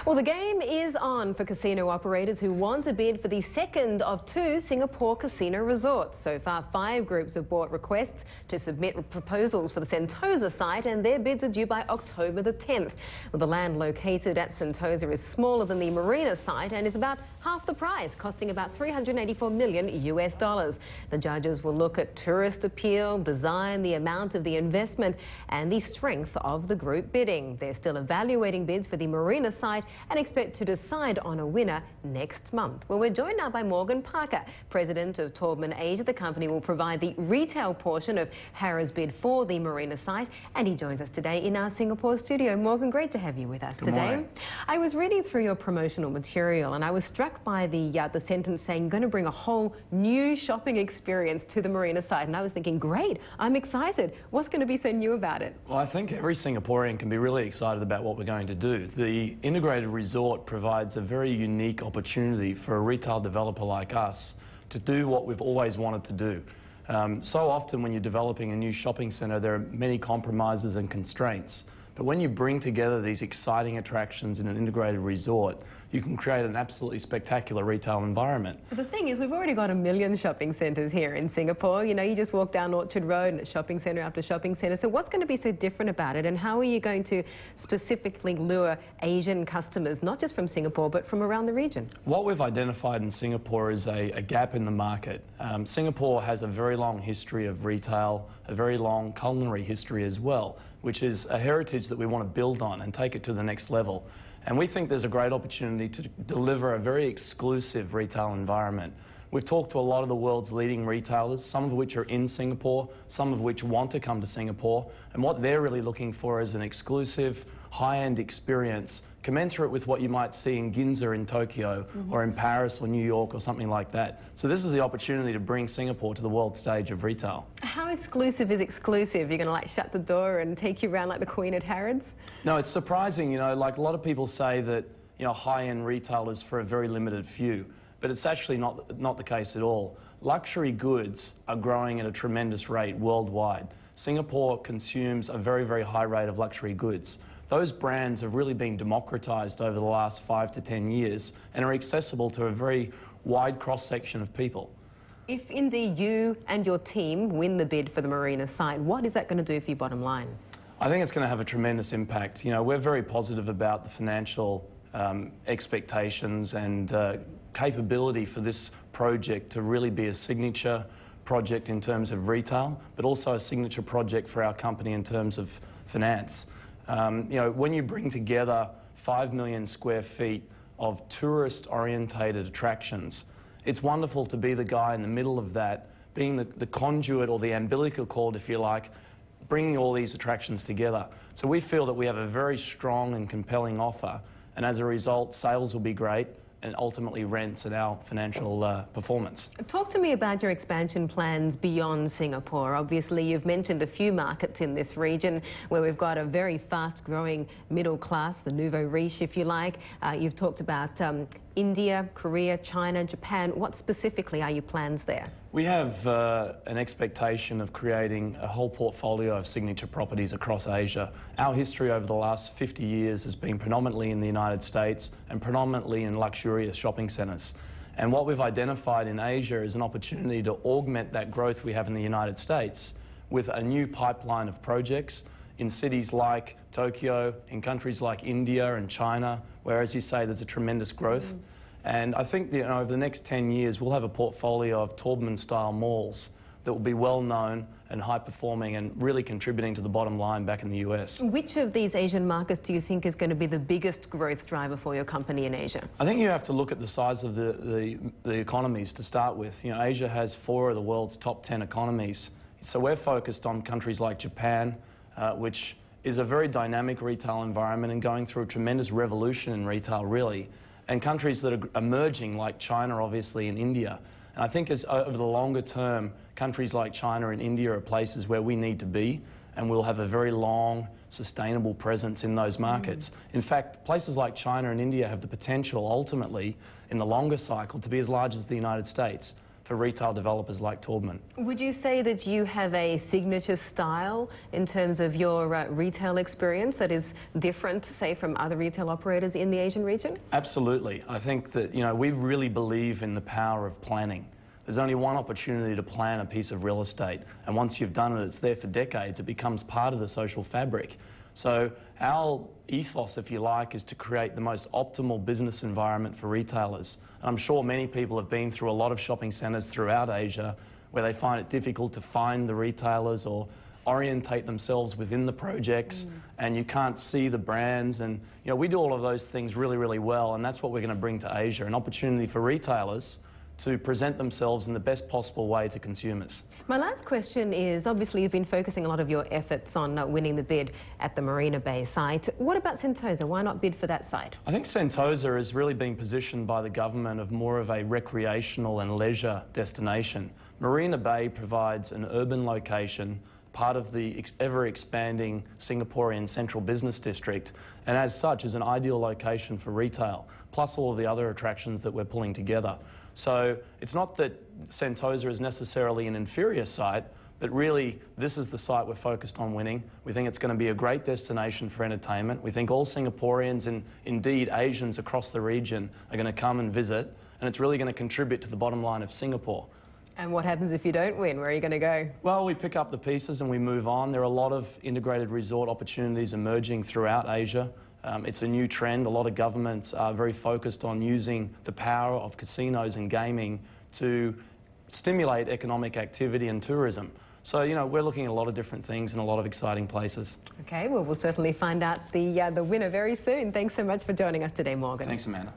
Well, the game is on for casino operators who want to bid for the second of two Singapore casino resorts. So far, 5 groups have brought requests to submit proposals for the Sentosa site, and their bids are due by October the 10th. Well, the land located at Sentosa is smaller than the marina site and is about half the price, costing about $384 million. The judges will look at tourist appeal, design, the amount of the investment and the strength of the group bidding. They're still evaluating bids for the marina site and expect to decide on a winner next month. Well, we're joined now by Morgan Parker, president of Taubman Asia. The company will provide the retail portion of Harrah's bid for the marina site, and he joins us today in our Singapore studio. Morgan, great to have you with us today. Morning. I was reading through your promotional material and I was struck by the sentence saying you're going to bring a whole new shopping experience to the marina site, and I was thinking, great, I'm excited. What's going to be so new about it? Well, I think every Singaporean can be really excited about what we're going to do. The integrated resort provides a very unique opportunity for a retail developer like us to do what we've always wanted to do. So often when you're developing a new shopping centre, there are many compromises and constraints. But when you bring together these exciting attractions in an integrated resort, you can create an absolutely spectacular retail environment. But the thing is, we've already got 1 million shopping centres here in Singapore. You know, you just walk down Orchard Road and it's shopping centre after shopping centre. So what's going to be so different about it, and how are you going to specifically lure Asian customers, not just from Singapore, but from around the region? What we've identified in Singapore is a gap in the market. Singapore has a very long history of retail, a very long culinary history as well, which is a heritage that we want to build on and take it to the next level. And we think there's a great opportunity to deliver a very exclusive retail environment. We've talked to a lot of the world's leading retailers, some of which are in Singapore, some of which want to come to Singapore, and what they're really looking for is an exclusive, high-end experience commensurate with what you might see in Ginza in Tokyo or in Paris or New York or something like that. So this is the opportunity to bring Singapore to the world stage of retail. How exclusive is exclusive? You're going to like shut the door and take you around like the Queen at Harrods? No, it's surprising, you know, like a lot of people say that, you know, high-end retail is for a very limited few, but it's actually not the case at all. Luxury goods are growing at a tremendous rate worldwide. Singapore consumes a very, very high rate of luxury goods. Those brands have really been democratized over the last 5 to 10 years and are accessible to a very wide cross-section of people. If indeed you and your team win the bid for the marina site, what is that going to do for your bottom line? I think it's going to have a tremendous impact. You know, we're very positive about the financial expectations and capability for this project to really be a signature project in terms of retail, but also a signature project for our company in terms of finance. You know, when you bring together 5 million square feet of tourist-orientated attractions, it's wonderful to be the guy in the middle of that, being the conduit or the umbilical cord, if you like, bringing all these attractions together. So we feel that we have a very strong and compelling offer, and as a result, sales will be great, and ultimately rents and our financial performance. Talk to me about your expansion plans beyond Singapore. Obviously, you've mentioned a few markets in this region where we've got a very fast-growing middle class, the nouveau riche, if you like. You've talked about India, Korea, China, Japan. What specifically are your plans there? We have an expectation of creating a whole portfolio of signature properties across Asia. Our history over the last 50 years has been predominantly in the United States and predominantly in luxurious shopping centres. And what we've identified in Asia is an opportunity to augment that growth we have in the United States with a new pipeline of projects in cities like Tokyo, in countries like India and China, where, as you say, there's a tremendous growth. And I think that, you know, over the next 10 years, we'll have a portfolio of Taubman-style malls that will be well-known and high-performing and really contributing to the bottom line back in the US. Which of these Asian markets do you think is going to be the biggest growth driver for your company in Asia? I think you have to look at the size of the economies to start with. You know, Asia has 4 of the world's top 10 economies. So we're focused on countries like Japan, which is a very dynamic retail environment and going through a tremendous revolution in retail, really. And countries that are emerging, like China, obviously, and India. And I think as over the longer term, countries like China and India are places where we need to be, and we'll have a very long, sustainable presence in those markets. In fact, places like China and India have the potential, ultimately, in the longer cycle, to be as large as the United States. for retail developers like Taubman. Would you say that you have a signature style in terms of your retail experience that is different, say, from other retail operators in the Asian region? Absolutely. I think that, we really believe in the power of planning. There's only one opportunity to plan a piece of real estate, and once you've done it, it's there for decades. It becomes part of the social fabric. So our ethos, if you like, is to create the most optimal business environment for retailers. I'm sure many people have been through a lot of shopping centres throughout Asia where they find it difficult to find the retailers or orientate themselves within the projects, and you can't see the brands. And we do all of those things really, really well, and that's what we're going to bring to Asia, an opportunity for retailers to present themselves in the best possible way to consumers. My last question is, obviously you've been focusing a lot of your efforts on winning the bid at the Marina Bay site. What about Sentosa? Why not bid for that site? I think Sentosa is really being positioned by the government of more of a recreational and leisure destination. Marina Bay provides an urban location, part of the ever-expanding Singaporean central business district, and as such is an ideal location for retail, plus all of the other attractions that we're pulling together. So it's not that Sentosa is necessarily an inferior site, but really this is the site we're focused on winning. We think it's going to be a great destination for entertainment. We think all Singaporeans and indeed Asians across the region are going to come and visit, and it's really going to contribute to the bottom line of Singapore. And what happens if you don't win? Where are you going to go? Well, we pick up the pieces and we move on. There are a lot of integrated resort opportunities emerging throughout Asia. It's a new trend. A lot of governments are very focused on using the power of casinos and gaming to stimulate economic activity and tourism. So, we're looking at a lot of different things in a lot of exciting places. Okay, well, we'll certainly find out the winner very soon. Thanks so much for joining us today, Morgan. Thanks, Amanda.